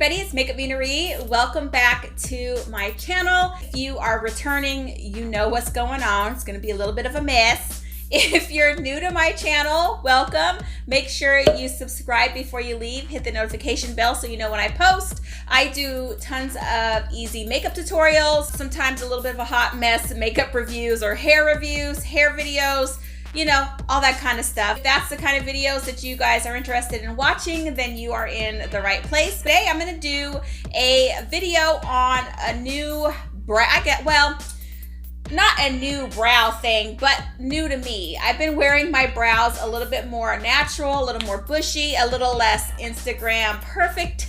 everybody, it's MakeupMenaree. Welcome back to my channel. If you are returning, you know what's going on. It's going to be a little bit of a mess. If you're new to my channel, welcome. Make sure you subscribe before you leave. Hit the notification bell so you know when I post. I do tons of easy makeup tutorials, sometimes a little bit of a hot mess, makeup reviews or hair reviews, hair videos, you know, all that kind of stuff. If that's the kind of videos that you guys are interested in watching, then you are in the right place. Today, I'm gonna do a video on a new not a new brow thing, but new to me. I've been wearing my brows a little bit more natural, a little more bushy, a little less Instagram perfect.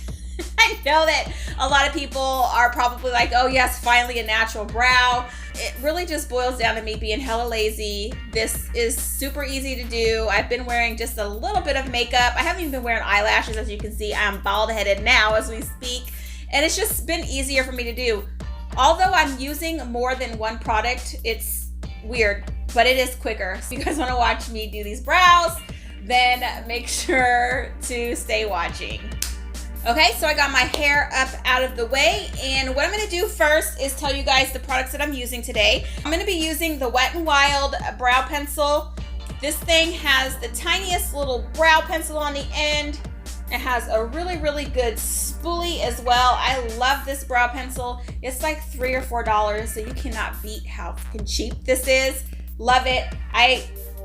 I know that a lot of people are probably like, oh yes, finally a natural brow. It really just boils down to me being hella lazy. This is super easy to do. I've been wearing just a little bit of makeup. I haven't even been wearing eyelashes. As you can see, I'm bald headed now as we speak. And it's just been easier for me to do. Although I'm using more than one product, it's weird, but it is quicker. So if you guys want to watch me do these brows, then make sure to stay watching. Okay, so I got my hair up out of the way, and what I'm gonna do first is tell you guys the products that I'm using today. I'm gonna be using the Wet n Wild brow pencil. This thing has the tiniest little brow pencil on the end. It has a really, really good spoolie as well. I love this brow pencil. It's like $3 or $4, so you cannot beat how fucking cheap this is. Love it. I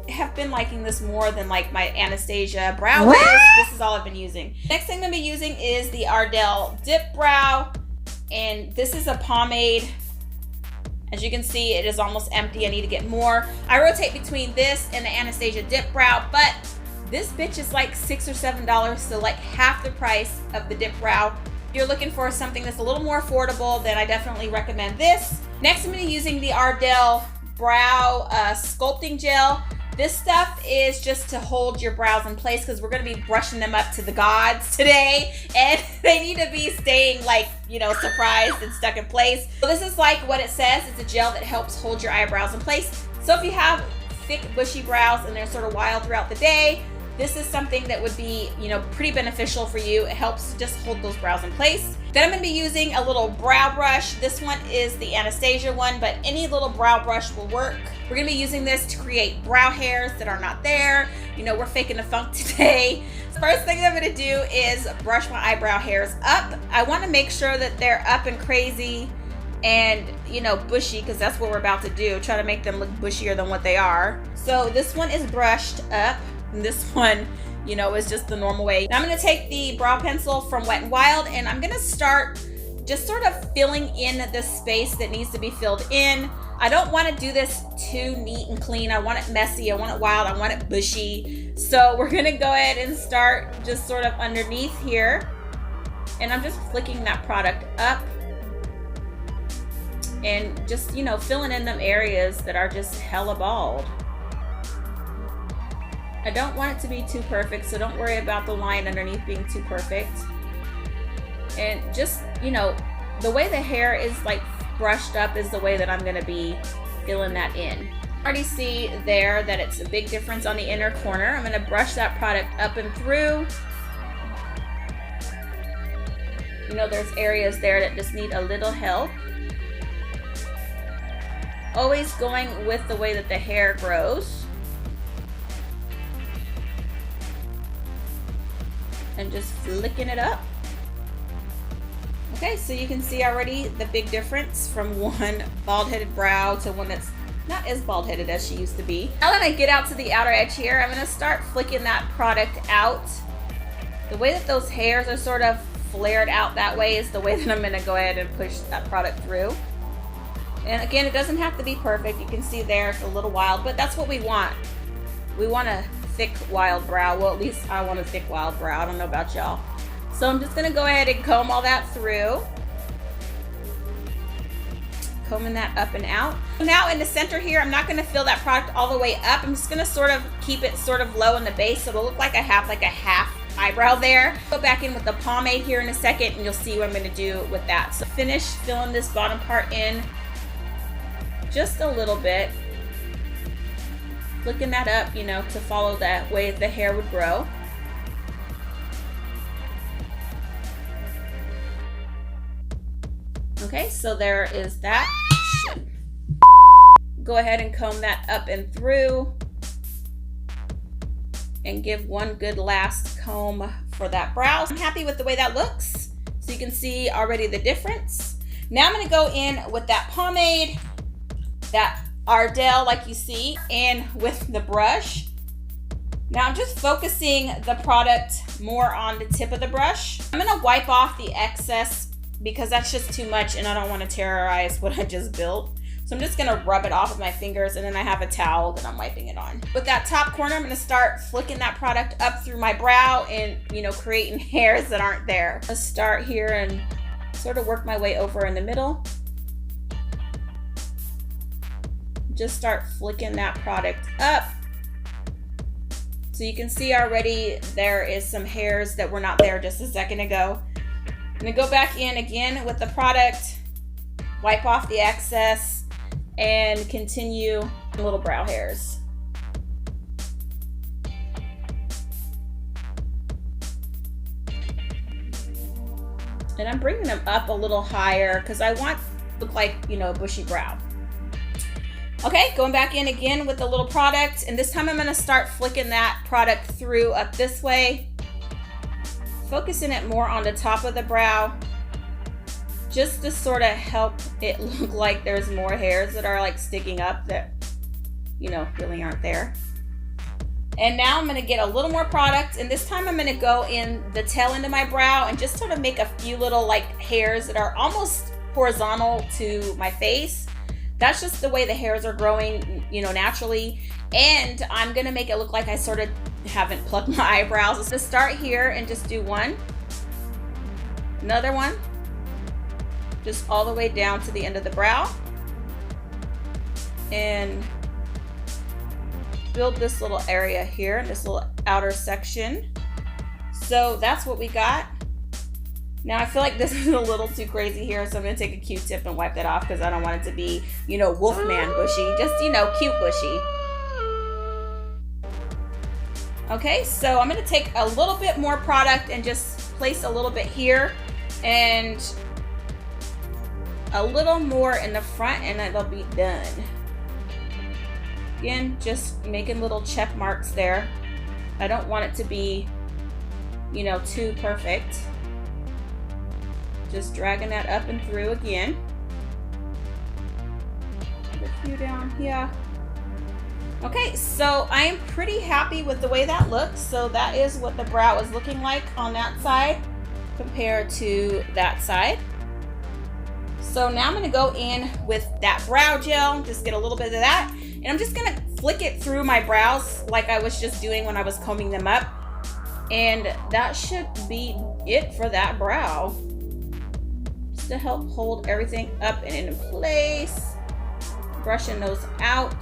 have been liking this more than like my Anastasia brow wiz. This is all I've been using. Next thing I'm gonna be using is the Ardell Dip Brow, and this is a pomade. As you can see, it is almost empty. I need to get more. I rotate between this and the Anastasia Dip Brow, but this bitch is like $6 or $7, so like half the price of the Dip Brow. If you're looking for something that's a little more affordable, then I definitely recommend this. Next, I'm gonna be using the Ardell Brow Sculpting Gel. This stuff is just to hold your brows in place because we're going to be brushing them up to the gods today, and they need to be staying like, you know, surprised and stuck in place. So this is like what it says. It's a gel that helps hold your eyebrows in place. So if you have thick bushy brows and they're sort of wild throughout the day, this is something that would be, you know, pretty beneficial for you. It helps just hold those brows in place. Then I'm going to be using a little brow brush. This one is the Anastasia one, but any little brow brush will work. We're going to be using this to create brow hairs that are not there. You know, we're faking the funk today. First thing I'm going to do is brush my eyebrow hairs up. I want to make sure that they're up and crazy and, you know, bushy, because that's what we're about to do. Try to make them look bushier than what they are. So this one is brushed up, and this one, you know, is just the normal way. Now I'm going to take the brow pencil from Wet n Wild, and I'm going to start just sort of filling in the space that needs to be filled in. I don't want to do this too neat and clean. I want it messy. I want it wild. I want it bushy. So we're going to go ahead and start just sort of underneath here. And I'm just flicking that product up and just, you know, filling in them areas that are just hella bald. I don't want it to be too perfect, so don't worry about the line underneath being too perfect. And just, you know, the way the hair is like brushed up is the way that I'm gonna be filling that in. Already see there that it's a big difference on the inner corner. I'm gonna brush that product up and through. You know, there's areas there that just need a little help. Always going with the way that the hair grows. And just flicking it up. Okay, so you can see already the big difference from one bald-headed brow to one that's not as bald-headed as she used to be. Now that I get out to the outer edge here, I'm gonna start flicking that product out. The way that those hairs are sort of flared out that way is the way that I'm gonna go ahead and push that product through. And again, it doesn't have to be perfect. You can see there it's a little wild, but that's what we want. We want a thick wild brow. Well, at least I want a thick wild brow. I don't know about y'all. So I'm just gonna go ahead and comb all that through. Combing that up and out. Now in the center here, I'm not gonna fill that product all the way up. I'm just gonna sort of keep it sort of low in the base so it'll look like I have like a half eyebrow there. Go back in with the pomade here in a second and you'll see what I'm gonna do with that. So finish filling this bottom part in just a little bit. Flicking that up, you know, to follow that way the hair would grow. Okay, so there is that. Go ahead and comb that up and through and give one good last comb for that brow. I'm happy with the way that looks. So you can see already the difference. Now I'm gonna go in with that pomade, that Ardell like you see, and with the brush. Now I'm just focusing the product more on the tip of the brush. I'm gonna wipe off the excess because that's just too much and I don't wanna terrorize what I just built. So I'm just gonna rub it off with my fingers, and then I have a towel that I'm wiping it on. With that top corner, I'm gonna start flicking that product up through my brow and, you know, creating hairs that aren't there. Let's start here and sort of work my way over in the middle. Just start flicking that product up. So you can see already there is some hairs that were not there just a second ago. I'm gonna go back in again with the product, wipe off the excess, and continue little brow hairs. And I'm bringing them up a little higher because I want to look like, you know, a bushy brow. Okay, going back in again with the little product, and this time I'm gonna start flicking that product through up this way, focusing it more on the top of the brow, just to sort of help it look like there's more hairs that are like sticking up that, you know, really aren't there. And now I'm gonna get a little more product, and this time I'm gonna go in the tail end of my brow and just sort of make a few little like hairs that are almost horizontal to my face. That's just the way the hairs are growing, you know, naturally. And I'm gonna make it look like I sort of haven't plucked my eyebrows. So start here and just do one, another one, just all the way down to the end of the brow, and build this little area here, this little outer section. So that's what we got. Now I feel like this is a little too crazy here, so I'm gonna take a Q-tip and wipe that off because I don't want it to be, you know, Wolfman bushy, just, you know, cute bushy. Okay, so I'm gonna take a little bit more product and just place a little bit here and a little more in the front, and it'll be done. Again, just making little check marks there. I don't want it to be, you know, too perfect. Just dragging that up and through again. Put a few down here. Okay, so I am pretty happy with the way that looks. So that is what the brow is looking like on that side compared to that side. So now I'm gonna go in with that brow gel, just get a little bit of that, and I'm just gonna flick it through my brows like I was just doing when I was combing them up. And that should be it for that brow. Just to help hold everything up and in place. Brushing those out.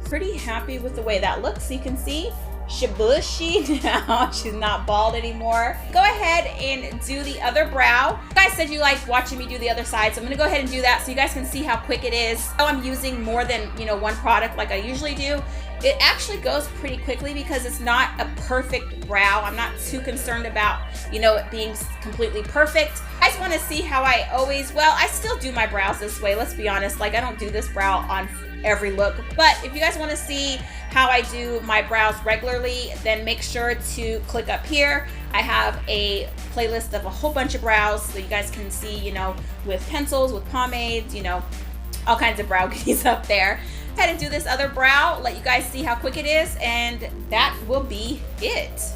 Pretty happy with the way that looks. So you can see she's bushy now. She's not bald anymore. Go ahead and do the other brow. You guys said you liked watching me do the other side, so I'm gonna go ahead and do that so you guys can see how quick it is. So I'm using more than, you know, one product like I usually do. It actually goes pretty quickly because it's not a perfect brow. I'm not too concerned about, you know, it being completely perfect. I just want to see how I always, well, I still do my brows this way. Let's be honest. Like, I don't do this brow on every look. But if you guys want to see how I do my brows regularly, then make sure to click up here. I have a playlist of a whole bunch of brows so you guys can see, you know, with pencils, with pomades, you know, all kinds of brow goodies up there. Go ahead and do this other brow, let you guys see how quick it is, and that will be it.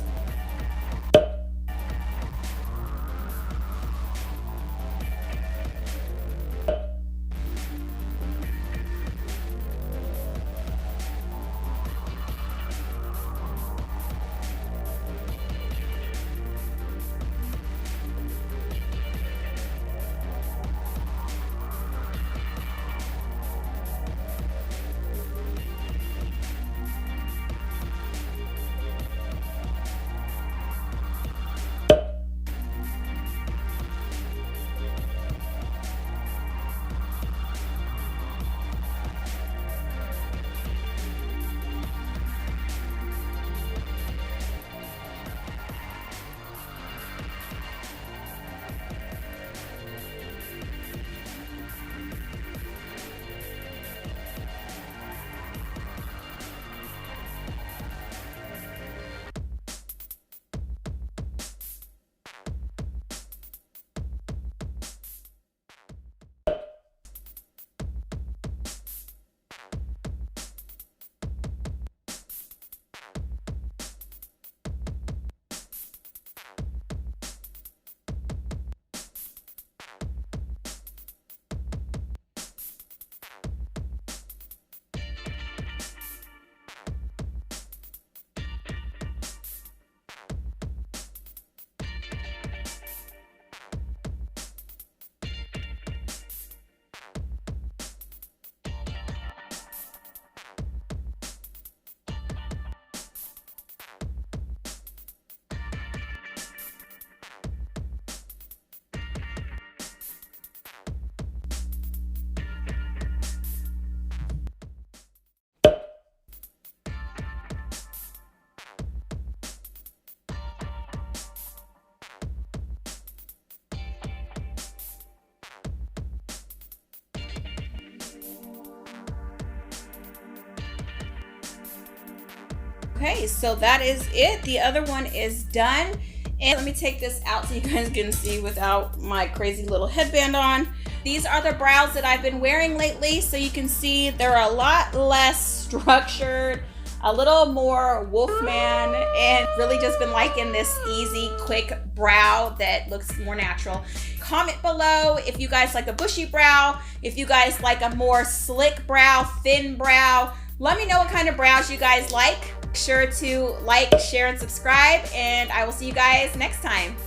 Okay, so that is it. The other one is done. And let me take this out so you guys can see without my crazy little headband on. These are the brows that I've been wearing lately, so you can see they're a lot less structured, a little more wolfman, and really just been liking this easy, quick brow that looks more natural. Comment below if you guys like a bushy brow, if you guys like a more slick brow, thin brow. Let me know what kind of brows you guys like. Make sure to like, share, and subscribe, and I will see you guys next time.